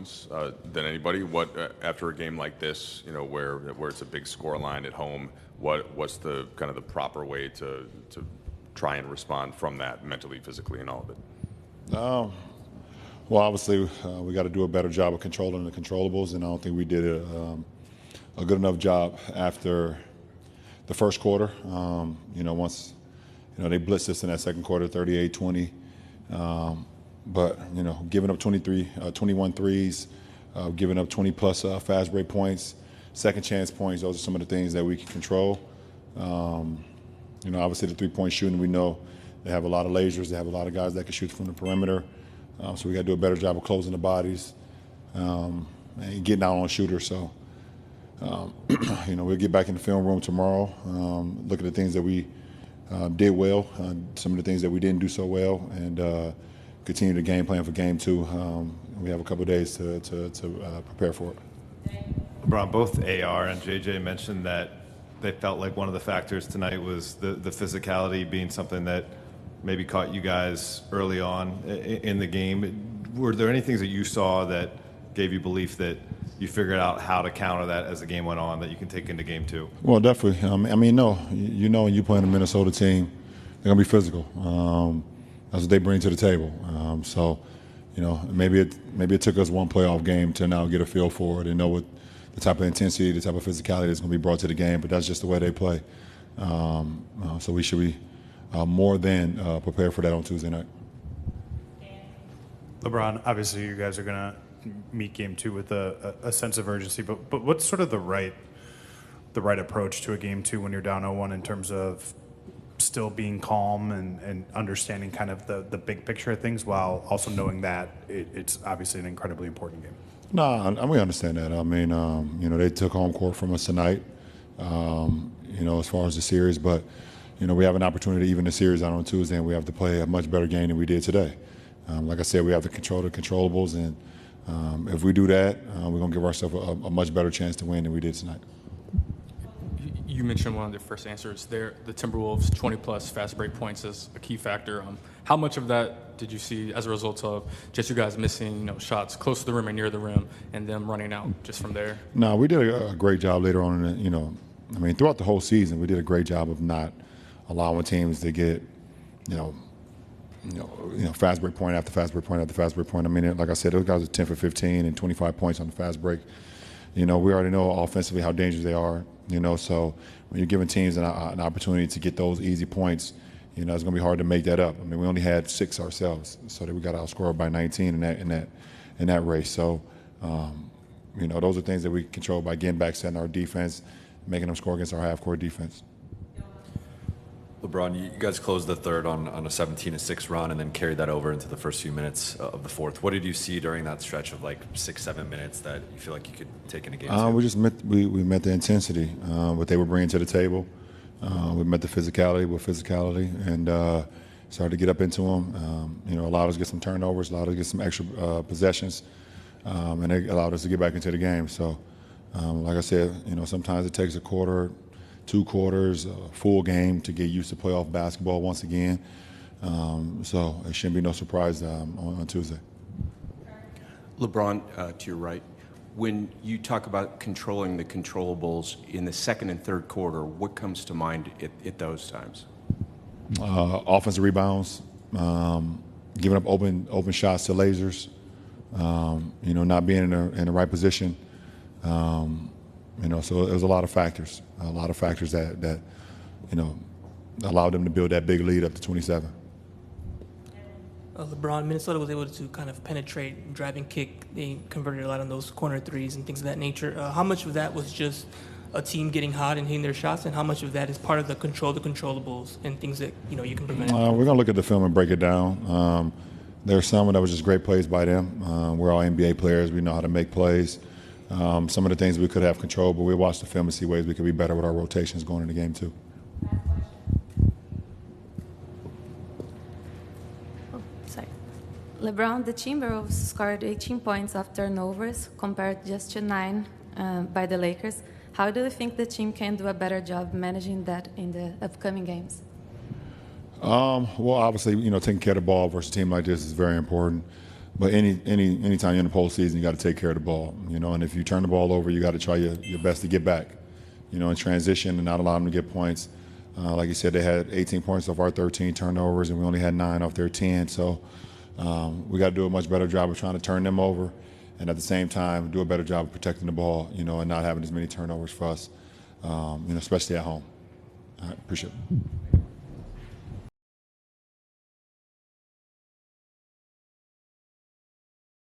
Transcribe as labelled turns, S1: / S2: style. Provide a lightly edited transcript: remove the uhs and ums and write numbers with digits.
S1: zones than anybody. What after a game like this, where it's a big score line at home, what's the kind of the proper way to try and respond from that mentally, physically, and all of it?
S2: Well, obviously, we got to do a better job of controlling the controllables, and I don't think we did a good enough job after the first quarter. Once they blitzed us in that second quarter, 38-20. But giving up 21 threes, giving up 20-plus fast break points, second chance points, those are some of the things that we can control. Obviously the three-point shooting, we know they have a lot of lasers. They have a lot of guys that can shoot from the perimeter. So we got to do a better job of closing the bodies and getting out on shooters. So, we'll get back in the film room tomorrow, look at the things that we did well, some of the things that we didn't do so well, and continue the game plan for game 2. We have a couple of days to prepare for it.
S3: LeBron, both AR and JJ mentioned that they felt like one of the factors tonight was the physicality being something that maybe caught you guys early on in the game. Were there any things that you saw that gave you belief that you figured out how to counter that as the game went on that you can take into game 2?
S2: Well, definitely. When you play in a Minnesota team, they're going to be physical. That's what they bring to the table. Maybe it took us one playoff game to now get a feel for it and know what the type of intensity, the type of physicality that's going to be brought to the game, but that's just the way they play. So we should be more than prepared for that on Tuesday night.
S4: LeBron, obviously you guys are going to meet game 2 with a sense of urgency, but what's sort of the right approach to a game 2 when you're down 0-1 in terms of still being calm and understanding kind of the big picture of things while also knowing that it's obviously an incredibly important game?
S2: No, we understand that. They took home court from us tonight, as far as the series, but we have an opportunity to even the series out on Tuesday, and we have to play a much better game than we did today. Like I said, we have to control the controllables, and if we do that, we're going to give ourselves a much better chance to win than we did tonight.
S5: You mentioned one of the first answers there, the Timberwolves 20-plus fast break points is a key factor. How much of that did you see as a result of just you guys missing shots close to the rim and near the rim and them running out just from there?
S2: No, we did a great job later on. Throughout the whole season, we did a great job of not allowing teams to get, fast break point after fast break point after fast break point. Like I said, those guys are 10 for 15 and 25 points on the fast break. We already know offensively how dangerous they are. So when you're giving teams an opportunity to get those easy points, it's going to be hard to make that up. We only had 6 ourselves, so that we got outscored by 19 in that race. So, those are things that we control by getting back, setting our defense, making them score against our half-court defense.
S6: LeBron, you guys closed the third on a 17-6 run and then carried that over into the first few minutes of the fourth. What did you see during that stretch of 6-7 minutes that you feel like you could take in a game?
S2: We met the intensity, what they were bringing to the table. We met the physicality with physicality and started to get up into them. Allowed us to get some turnovers, allowed us to get some extra possessions, and they allowed us to get back into the game. So, like I said, sometimes it takes a quarter, 2 quarters, a full game to get used to playoff basketball once again. So it shouldn't be no surprise on Tuesday.
S7: LeBron, to your right, when you talk about controlling the controllables in the second and third quarter, what comes to mind at those times?
S2: Offensive rebounds, giving up open shots to lasers, not being in the right position. So it was a lot of factors that allowed them to build that big lead up to 27.
S8: LeBron, Minnesota was able to kind of penetrate, drive and kick. They converted a lot on those corner threes and things of that nature. How much of that was just a team getting hot and hitting their shots, and how much of that is part of the controllables and things that you can prevent?
S2: We're going to look at the film and break it down. There's some that was just great plays by them. We're all NBA players. We know how to make plays. Some of the things we could have control, but we watch the film and see ways we could be better with our rotations going into game 2.
S9: LeBron, the Timberwolves scored 18 points off turnovers compared just to 9 by the Lakers. How do you think the team can do a better job managing that in the upcoming games?
S2: Well, obviously, taking care of the ball versus a team like this is very important. But anytime you're in the postseason, you got to take care of the ball, and if you turn the ball over, you got to try your best to get back, in transition and not allow them to get points. Like you said, they had 18 points off our 13 turnovers, and we only had 9 off their 10. So we got to do a much better job of trying to turn them over, and at the same time, do a better job of protecting the ball, and not having as many turnovers for us, especially at home. All right, appreciate it.